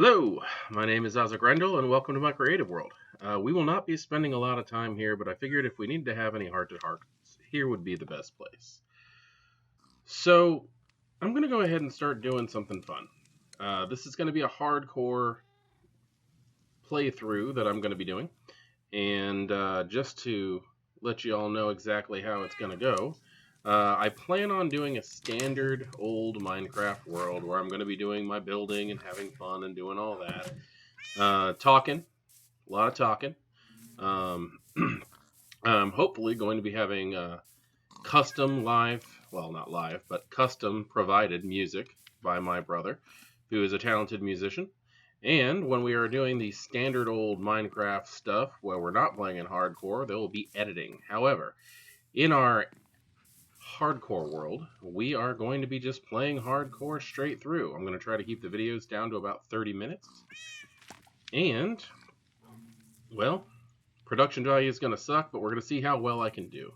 Hello, my name is AsaGrendel, and welcome to my creative world. We will not be spending a lot of time here, but I figured if we need to have any heart-to-hearts, here would be the best place. So, I'm going to go ahead and start doing something fun. This is going to be a hardcore playthrough that I'm going to be doing, and just to let you all know exactly how it's going to go, I plan on doing a standard old Minecraft world where I'm going to be doing my building and having fun and doing all that. Talking, a lot of talking. Um, I'm hopefully going to be having custom live, well, not live, but custom provided music by my brother, who is a talented musician. And when we are doing the standard old Minecraft stuff where we're not playing in hardcore, there will be editing. However, in our hardcore world, we are going to be just playing hardcore straight through. I'm going to try to keep the videos down to about 30 minutes. And, well, production value is going to suck, but we're going to see how well I can do.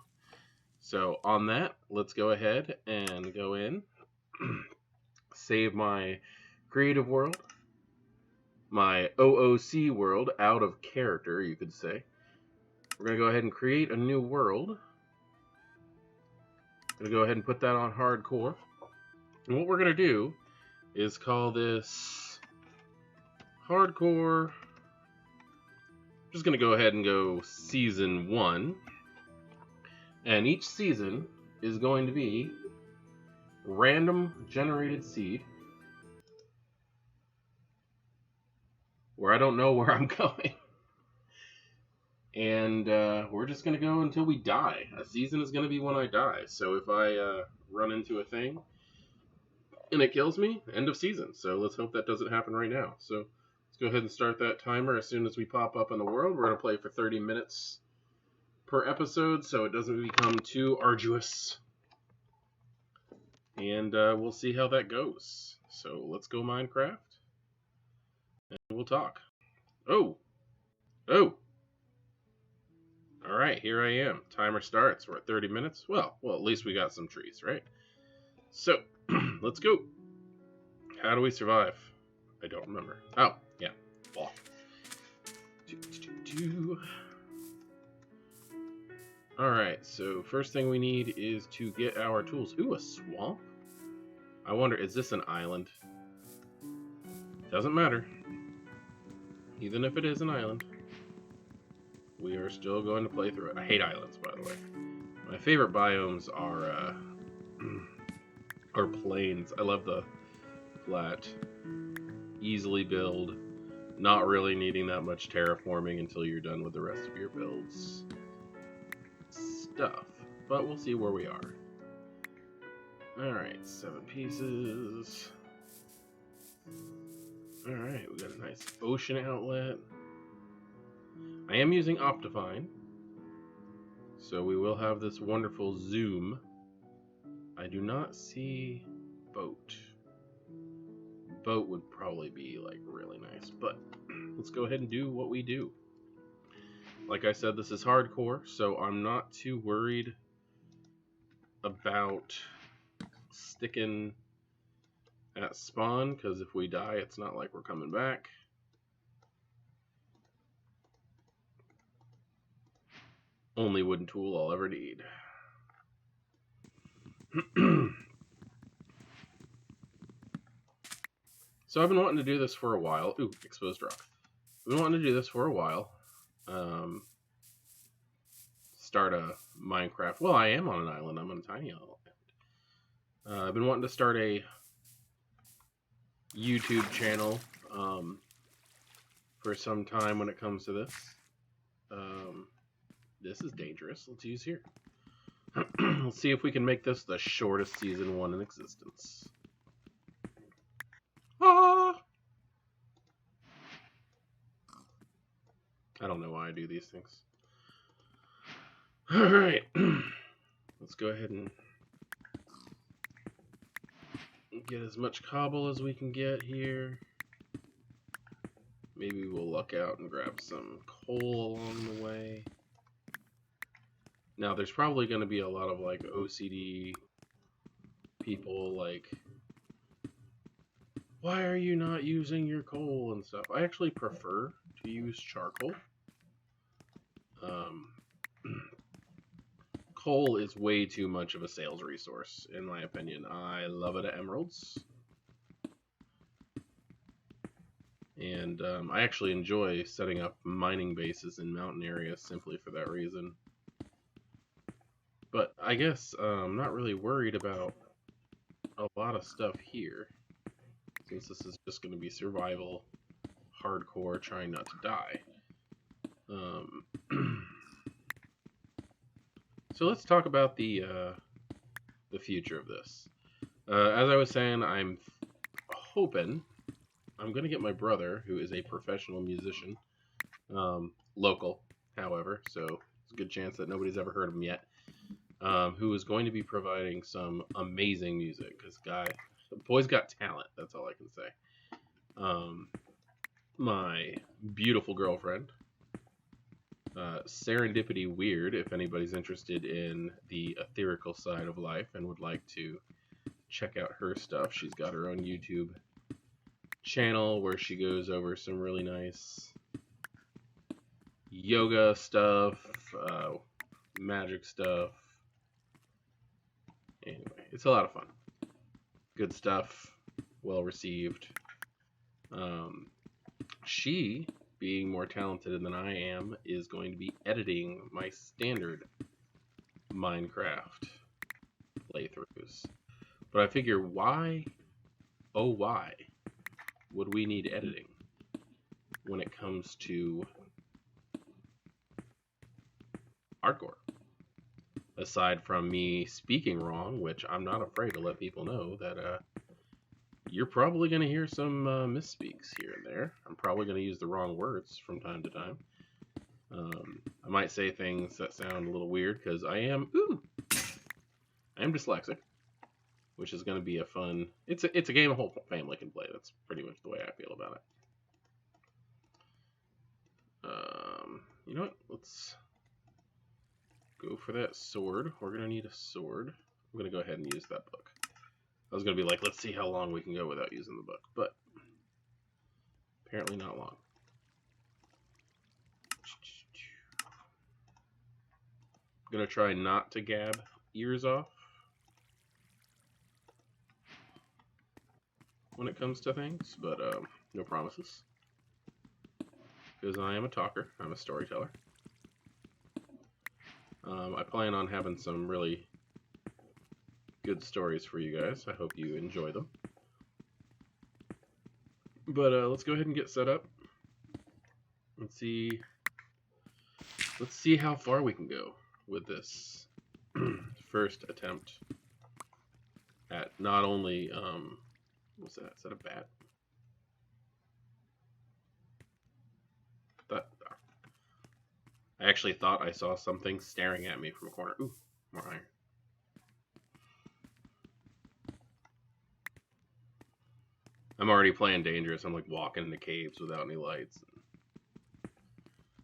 So on that, let's go ahead and go in, save my creative world, my OOC world, out of character, you could say. We're going to go ahead and create a new world. I'm going to go ahead and put that on hardcore. And what we're going to do is call this hardcore. I'm just going to go ahead and go season 1. And each season is going to be random generated seed, where I don't know where I'm going. And we're just going to go until we die. A season is going to be when I die. So if I run into a thing and it kills me, end of season. So let's hope that doesn't happen right now. So let's go ahead and start that timer as soon as we pop up in the world. We're going to play for 30 minutes per episode, so it doesn't become too arduous. And we'll see how that goes. So let's go Minecraft, and we'll talk. Oh! Alright, here I am. Timer starts. We're at 30 minutes. Well, at least we got some trees, right? So, let's go. How do we survive? I don't remember. Oh, yeah. Walk. Alright, so first thing we need is to get our tools. Ooh, a swamp? I wonder, is this an island? Doesn't matter. Even if it is an island, we are still going to play through it. I hate islands, by the way. My favorite biomes are plains. I love the flat, easily build, not really needing that much terraforming until you're done with the rest of your builds stuff. But we'll see where we are. Alright, 7 pieces. Alright, we got a nice ocean outlet. I am using Optifine, so we will have this wonderful zoom. I do not see boat. Boat would probably be like really nice, but let's go ahead and do what we do. Like I said, this is hardcore, so I'm not too worried about sticking at spawn, because if we die, it's not like we're coming back. Only wooden tool I'll ever need. So I've been wanting to do this for a while. Ooh, exposed rock. I've been wanting to do this for a while. Start a Minecraft. Well, I am on an island. I'm on a tiny island. I've been wanting to start a YouTube channel for some time when it comes to this. This is dangerous. Let's use here. Let's see if we can make this the shortest season 1 in existence. Ah! I don't know why I do these things. Alright. Let's go ahead and get as much cobble as we can get here. Maybe we'll luck out and grab some coal along the way. Now, there's probably going to be a lot of, like, OCD people, like, why are you not using your coal and stuff? I actually prefer to use charcoal. Um, coal is way too much of a sales resource, in my opinion. I love it at Emeralds. And I actually enjoy setting up mining bases in mountain areas simply for that reason. But I guess I'm not really worried about a lot of stuff here, since this is just going to be survival, hardcore, trying not to die. So let's talk about the future of this. As I was saying, I'm hoping I'm going to get my brother, who is a professional musician, local, however, so it's a good chance that nobody's ever heard of him yet, who is going to be providing some amazing music, because the boy's got talent, that's all I can say. My beautiful girlfriend, Serendipity Weird, if anybody's interested in the etherical side of life and would like to check out her stuff, she's got her own YouTube channel where she goes over some really nice yoga stuff, magic stuff. Anyway, it's a lot of fun. Good stuff, well received. She, being more talented than I am, is going to be editing my standard Minecraft playthroughs. But I figure, why, oh why, would we need editing when it comes to hardcore? Aside from me speaking wrong, which I'm not afraid to let people know that you're probably going to hear some misspeaks here and there. I'm probably going to use the wrong words from time to time. I might say things that sound a little weird because I am dyslexic, which is going to be a fun. It's a game a whole family can play. That's pretty much the way I feel about it. You know what? Let's go for that sword. We're going to need a sword. I'm going to go ahead and use that book. I was going to be like, let's see how long we can go without using the book, but apparently not long. I'm going to try not to gab ears off when it comes to things, but no promises. Because I am a talker. I'm a storyteller. I plan on having some really good stories for you guys. I hope you enjoy them. But let's go ahead and get set up. Let's see how far we can go with this first attempt at not only what's that? Is that a bat? I actually thought I saw something staring at me from a corner. Ooh, more iron. I'm already playing dangerous. I'm like walking into caves without any lights.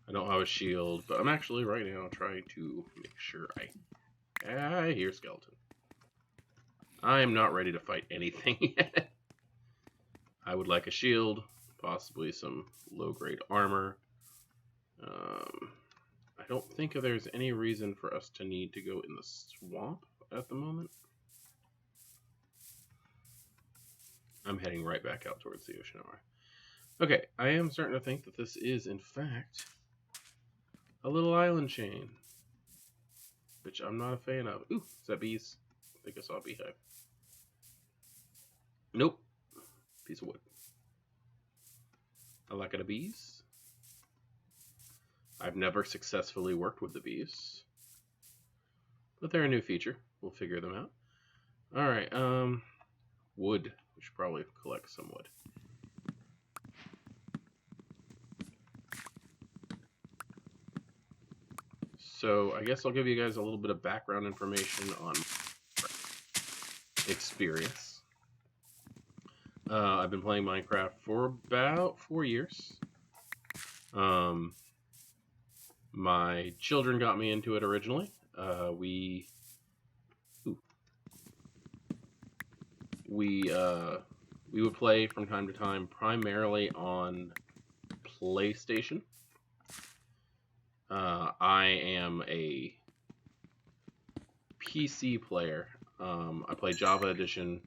I don't have a shield, but I'm actually right now trying to make sure I hear skeleton. I am not ready to fight anything yet. I would like a shield, possibly some low-grade armor. I don't think there's any reason for us to need to go in the swamp at the moment. I'm heading right back out towards the ocean. Okay, I am starting to think that this is, in fact, a little island chain, which I'm not a fan of. Ooh, is that bees? I think I saw a beehive. Nope. Piece of wood. I like it, bees. I've never successfully worked with the bees, but they're a new feature. We'll figure them out. All right. Wood. We should probably collect some wood. So I guess I'll give you guys a little bit of background information on experience. I've been playing Minecraft for about 4 years. My children got me into it originally. We we would play from time to time, primarily on PlayStation. I am a PC player. I play Java Edition.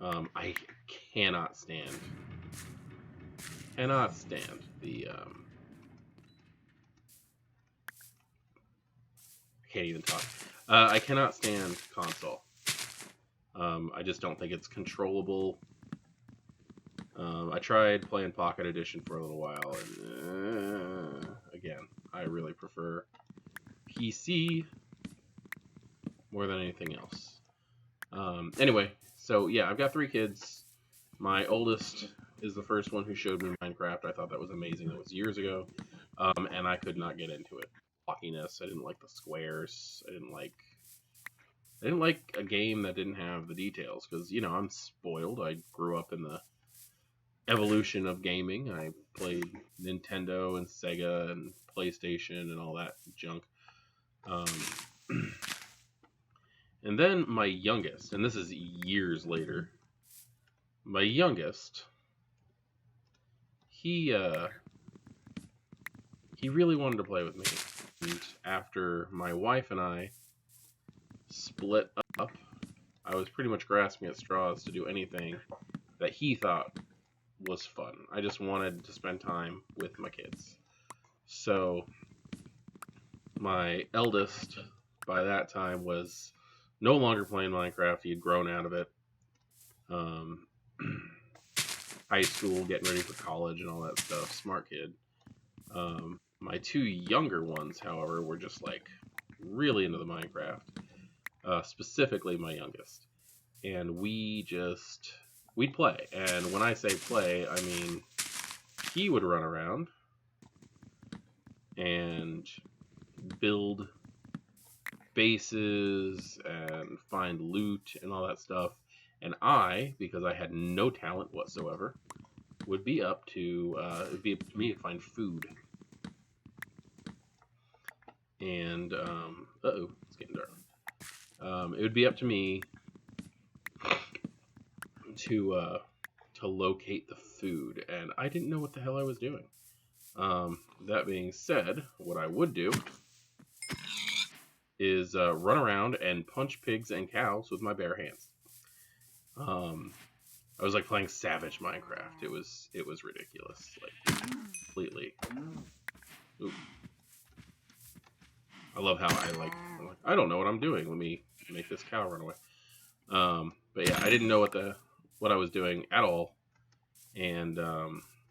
I cannot stand the I can't even talk. I cannot stand console. I just don't think it's controllable. I tried playing Pocket Edition for a little while, and again, I really prefer PC more than anything else. Anyway, so yeah, I've got 3 kids. My oldest is the first one who showed me Minecraft. I thought that was amazing. That was years ago, and I could not get into it. Blockiness. I didn't like the squares. I didn't like a game that didn't have the details because I'm spoiled. I grew up in the evolution of gaming. I played Nintendo and Sega and PlayStation and all that junk. And then my youngest, and this is years later, my youngest, he really wanted to play with me. And after my wife and I split up, I was pretty much grasping at straws to do anything that he thought was fun. I just wanted to spend time with my kids. So my eldest by that time was no longer playing Minecraft. He had grown out of it. High school, getting ready for college and all that stuff. Smart kid. My 2 younger ones, however, were just like really into the Minecraft. Specifically my youngest. And we'd play. And when I say play, I mean he would run around and build bases and find loot and all that stuff. And I, because I had no talent whatsoever, would be up to it'd be up to me to find food. And it's getting dark. It would be up to me to locate the food, and I didn't know what the hell I was doing. That being said, what I would do is run around and punch pigs and cows with my bare hands. I was like playing Savage Minecraft. It was ridiculous, like completely. Ooh. I love how I'm like, I don't know what I'm doing. Let me make this cow run away. But yeah, I didn't know what I was doing at all, and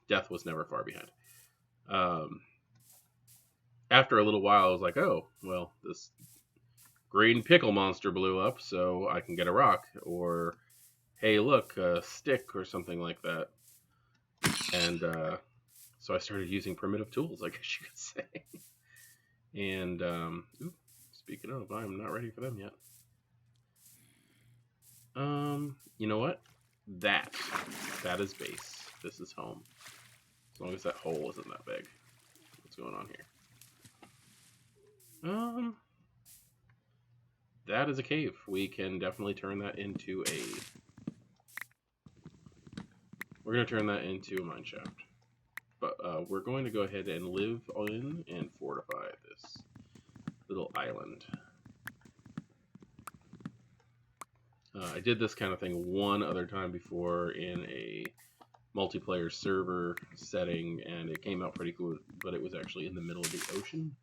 death was never far behind. After a little while, I was like, oh, well, this green pickle monster blew up, so I can get a rock, or hey, look, a stick or something like that. And so I started using primitive tools, I guess you could say. And speaking of, I'm not ready for them yet. You know what? That is base. This is home. As long as that hole isn't that big. What's going on here? That is a cave. We can definitely turn that into we're going to turn that into a mine shaft. But we're going to go ahead and live in and fortify this little island. I did this kind of thing one other time before in a multiplayer server setting, and it came out pretty cool, but it was actually in the middle of the ocean.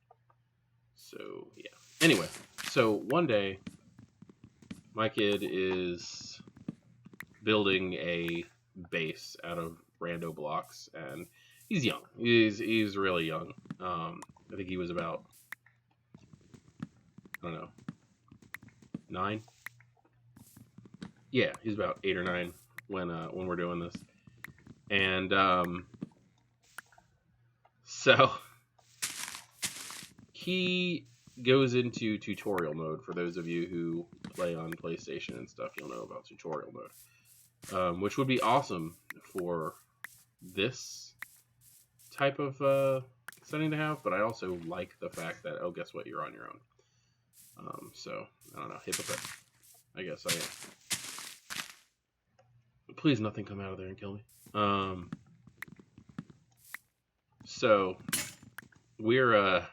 So, yeah. Anyway, so one day, my kid is building a base out of rando blocks, and he's young. He's really young. I think he was about, I don't know, 9? Yeah, he's about 8 or 9 when we're doing this. And so he goes into tutorial mode. For those of you who play on PlayStation and stuff, you'll know about tutorial mode, which would be awesome for this type of setting to have. But I also like the fact that, oh, guess what, you're on your own. So I don't know, hypocrite. I guess I am. Please, nothing come out of there and kill me. So we're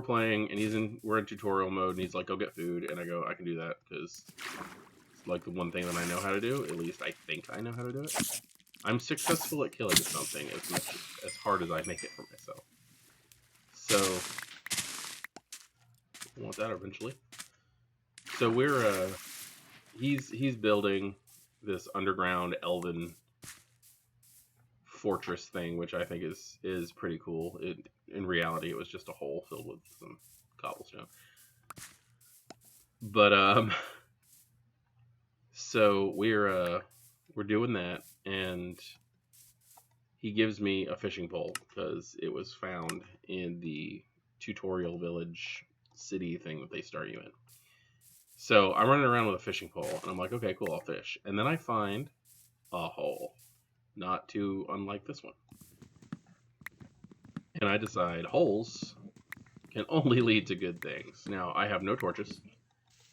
playing, and we're in tutorial mode, and he's like, "Go get food," and I go, "I can do that because it's like the one thing that I know how to do. At least I think I know how to do it. I'm successful at killing something as hard as I make it for myself. So I want that eventually. So he's building this underground elven fortress thing, which I think is pretty cool. In reality, it was just a hole filled with some cobblestone. But so we're doing that, and he gives me a fishing pole because it was found in the tutorial village city thing that they start you in. So I'm running around with a fishing pole, and I'm like, okay, cool, I'll fish. And then I find a hole, not too unlike this one. And I decide holes can only lead to good things. Now, I have no torches.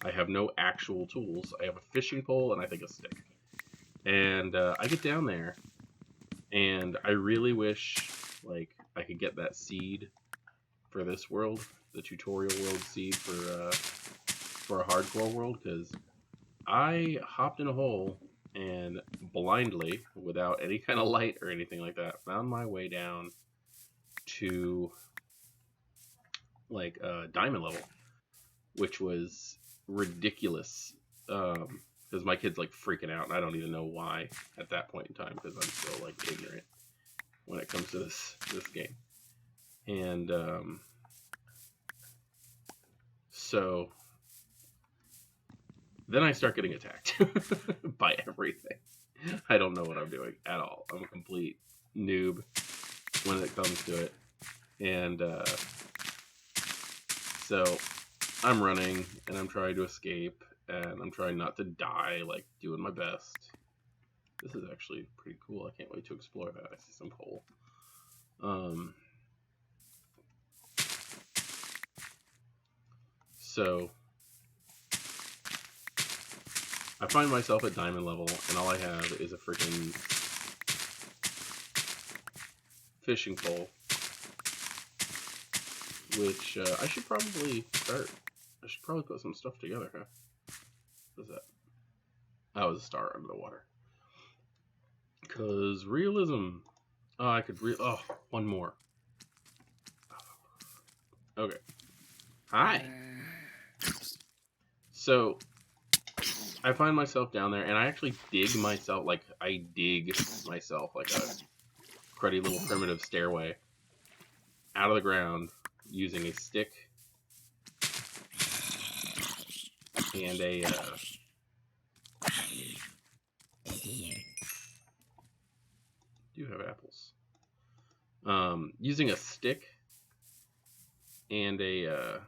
I have no actual tools. I have a fishing pole and I think a stick. And I get down there, and I really wish like I could get that seed for this world, the tutorial world seed for a hardcore world, because I hopped in a hole and blindly, without any kind of light or anything like that, found my way down to like diamond level, which was ridiculous. Because my kid's like freaking out, and I don't even know why at that point in time, because I'm still like ignorant when it comes to this game. And so then I start getting attacked by everything. I don't know what I'm doing at all. I'm a complete noob when it comes to it. And so I'm running, and I'm trying to escape, and I'm trying not to die, like doing my best. This is actually pretty cool. I can't wait to explore that. I see some coal. So I find myself at diamond level, and all I have is a freaking fishing pole, which I should probably start. I should probably put some stuff together, huh? What's that? That was a star under the water. Because realism. Oh, I could oh, one more. Okay. Hi. So I find myself down there, and I actually dig myself, like a cruddy little primitive stairway out of the ground using a stick and a do have apples. Using a stick and a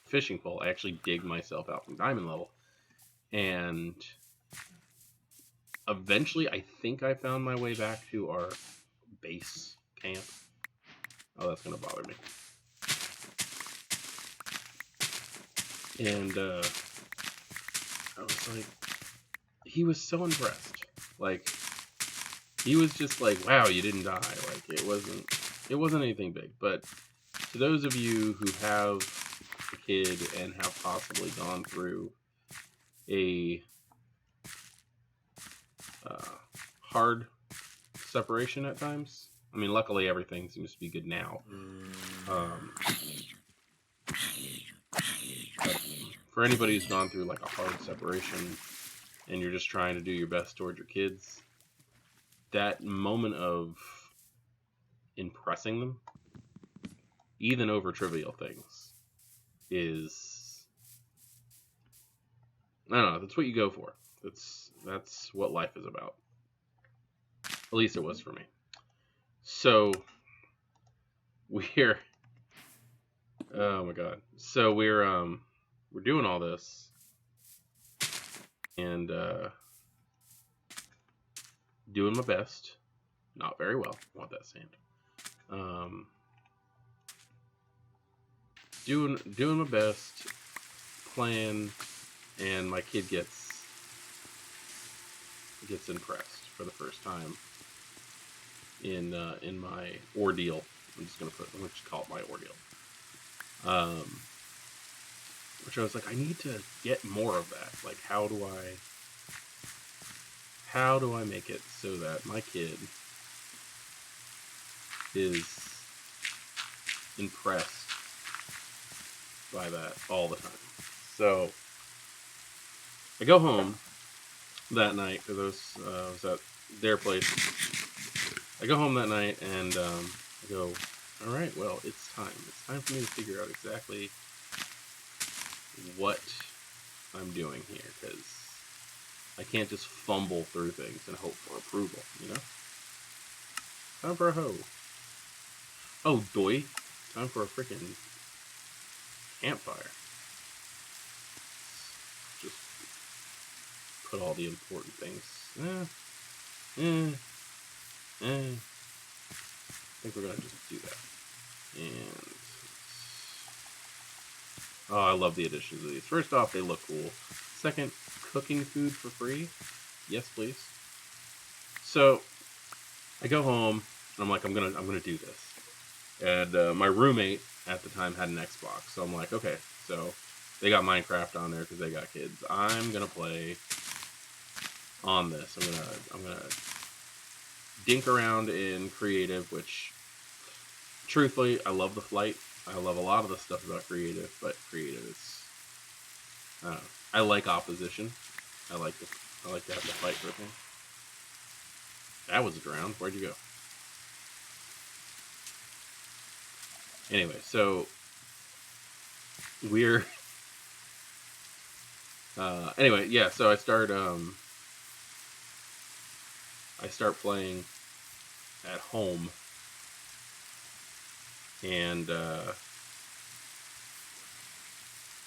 fishing pole, I actually dig myself out from diamond level, and eventually I think I found my way back to our base camp. Oh, that's gonna bother me. And I was like, he was so impressed. Like, he was just like, wow, you didn't die. Like, it wasn't anything big. But to those of you who have a kid and have possibly gone through a hard separation at times, I mean, luckily everything seems to be good now. For anybody who's gone through like a hard separation and you're just trying to do your best towards your kids, that moment of impressing them, even over trivial things, is, I don't know, that's what you go for. That's what life is about. At least it was for me. So we're oh my god. So we're doing all this, and doing my best. Not very well. I want that sand. Doing my best, playing, and my kid gets gets impressed for the first time in my ordeal. I'm just call it my ordeal. Which I was like, I need to get more of that. Like, how do I make it so that my kid is impressed by that all the time? So I go home that night because I was at their place. I go home that night and I go, all right, well, it's time. It's time for me to figure out exactly what I'm doing here, because I can't just fumble through things and hope for approval, you know? Time for a hoe. Oh, doy. Time for a freaking campfire. Just put all the important things. I think we're gonna just do that. And oh, I love the additions of these. First off, they look cool. Second, cooking food for free. Yes, please. So I go home and I'm like, I'm gonna do this. And my roommate at the time had an Xbox, so I'm like, okay, so they got Minecraft on there because they got kids. I'm gonna play on this. I'm gonna dink around in creative, which truthfully I love the flight. I love a lot of the stuff about creative, but creative is I like opposition. I like to have to fight for things. That was a drown. Where'd you go? Anyway, so we're anyway, yeah, so I start playing at home, and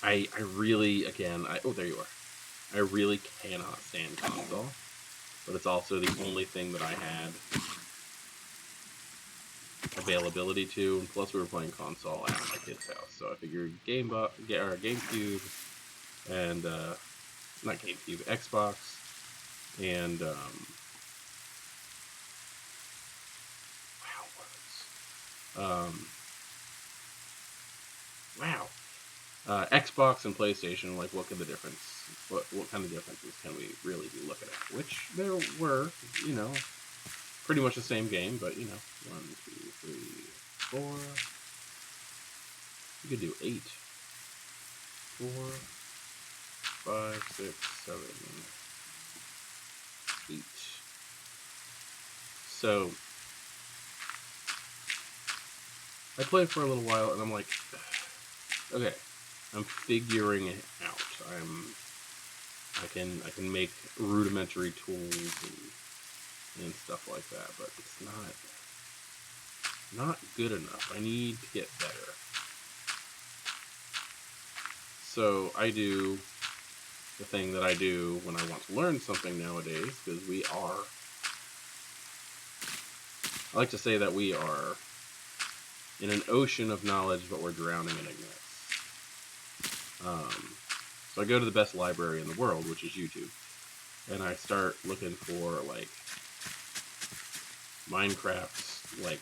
I really, again, oh, there you are. I really cannot stand console, but it's also the only thing that I had availability to, and plus we were playing console at my kid's house, so I figured GameCube, and not GameCube, Xbox, and Xbox and PlayStation, like, what could the difference, what kind of differences can we really be looking at? Which there were, you know, pretty much the same game, but, you know, 1, 2, 3, 4, you could do 8, 4, 5, 6, 7, 8. So I played for a little while, and I'm like, okay, I'm figuring it out. I can make rudimentary tools and stuff like that, but it's not good enough. I need to get better. So I do the thing that I do when I want to learn something nowadays, because I like to say that we are in an ocean of knowledge, but we're drowning in ignorance. So I go to the best library in the world, which is YouTube, and I start looking for, like, Minecraft, like,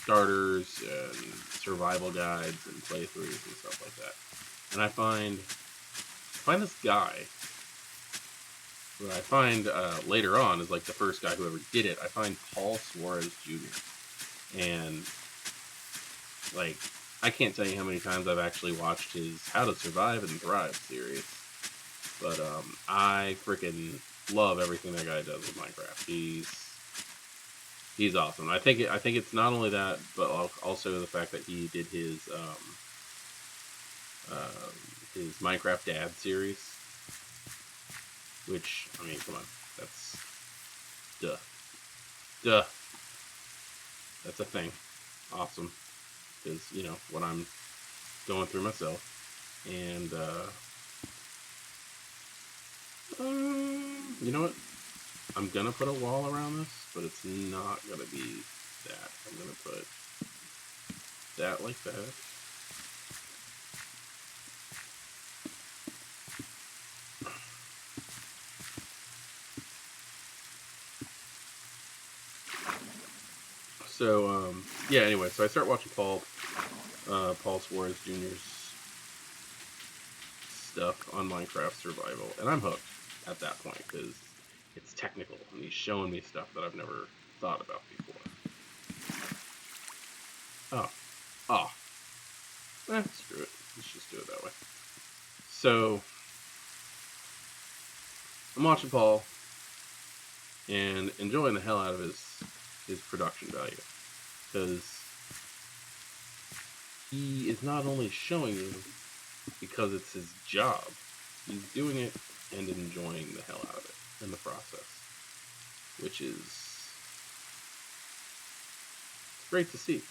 starters and survival guides and playthroughs and stuff like that. And I find this guy, who I find later on is like the first guy who ever did it. I find Paul Suarez Jr. And, like, I can't tell you how many times I've actually watched his How to Survive and Thrive series. But I freaking love everything that guy does with Minecraft. He's awesome. I think it's not only that, but also the fact that he did his Minecraft Dad series, which, I mean, come on, that's duh, that's a thing. Awesome, because, you know what I'm going through myself, and you know what? I'm gonna put a wall around this, but it's not gonna be that. I'm gonna put that like that. So, yeah, anyway, so I start watching Paul Suarez Jr.'s stuff on Minecraft Survival, and I'm hooked at that point, because it's technical, and he's showing me stuff that I've never thought about before. Oh. Screw it. Let's just do it that way. So, I'm watching Paul, and enjoying the hell out of his production value, because he is not only showing you because it's his job, he's doing it and enjoying the hell out of it in the process, which is great to see.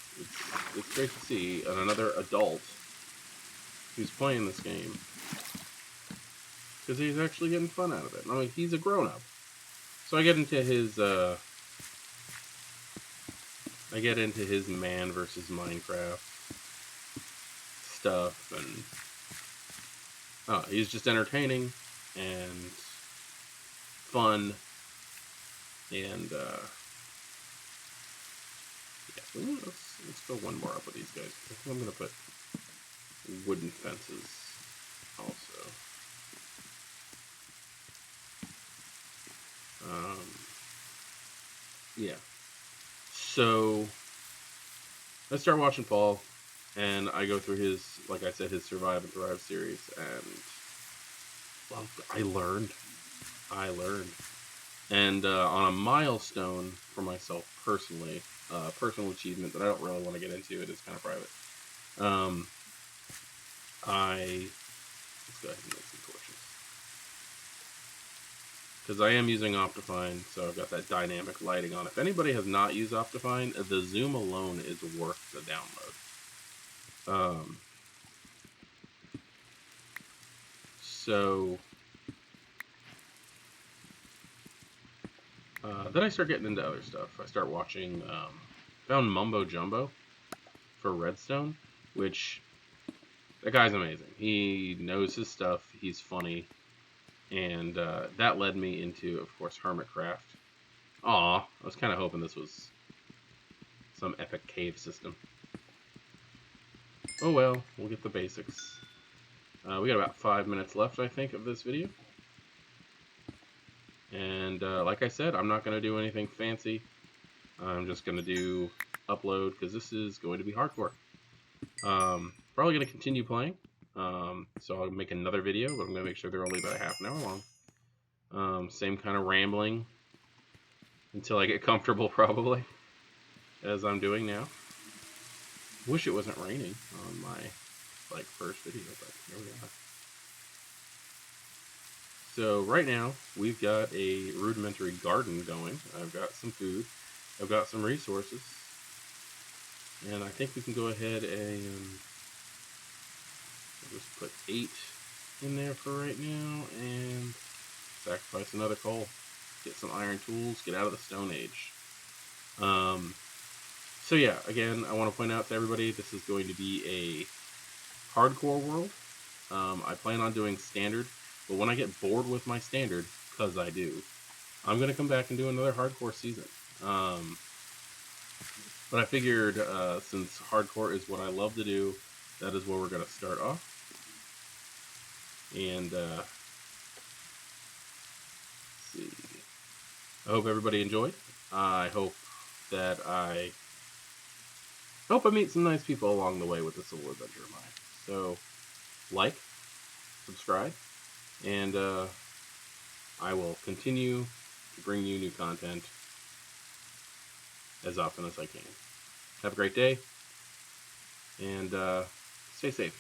It's great to see another adult who's playing this game, because he's actually getting fun out of it. I mean, he's a grown-up. So I get into his man versus Minecraft stuff, and he's just entertaining and fun, and yeah. Let's go one more up with these guys. I think I'm gonna put wooden fences also. Yeah. So I start watching Paul, and I go through his, like I said, his Survive and Thrive series, and well, I learned, and on a milestone for myself personally, personal achievement that I don't really want to get into. It is kind of private. Let's go ahead and make some torches, because I am using Optifine, so I've got that dynamic lighting on. If anybody has not used Optifine, the zoom alone is worth the download. So then I start getting into other stuff. I start watching, found Mumbo Jumbo for Redstone, which, that guy's amazing. He knows his stuff, he's funny, and that led me into, of course, Hermitcraft. Aw, I was kind of hoping this was some epic cave system. Oh well, we'll get the basics. We got about 5 minutes left, I think, of this video. And like I said, I'm not going to do anything fancy. I'm just going to do upload, because this is going to be hardcore. Probably going to continue playing. So I'll make another video, but I'm going to make sure they're only about a half an hour long. Same kind of rambling until I get comfortable, probably, as I'm doing now. Wish it wasn't raining on my first video, but here we are. So right now we've got a rudimentary garden going. I've got some food, I've got some resources, and I think we can go ahead and just put 8 in there for right now, and sacrifice another coal, get some iron tools, get out of the Stone Age. So yeah, again, I want to point out to everybody, this is going to be a hardcore world. I plan on doing standard, but when I get bored with my standard, because I do, I'm going to come back and do another hardcore season. But I figured, since hardcore is what I love to do, that is where we're going to start off. And, let's see. I hope everybody enjoyed. I hope I meet some nice people along the way with this little adventure of mine. So, like, subscribe, and I will continue to bring you new content as often as I can. Have a great day, and stay safe.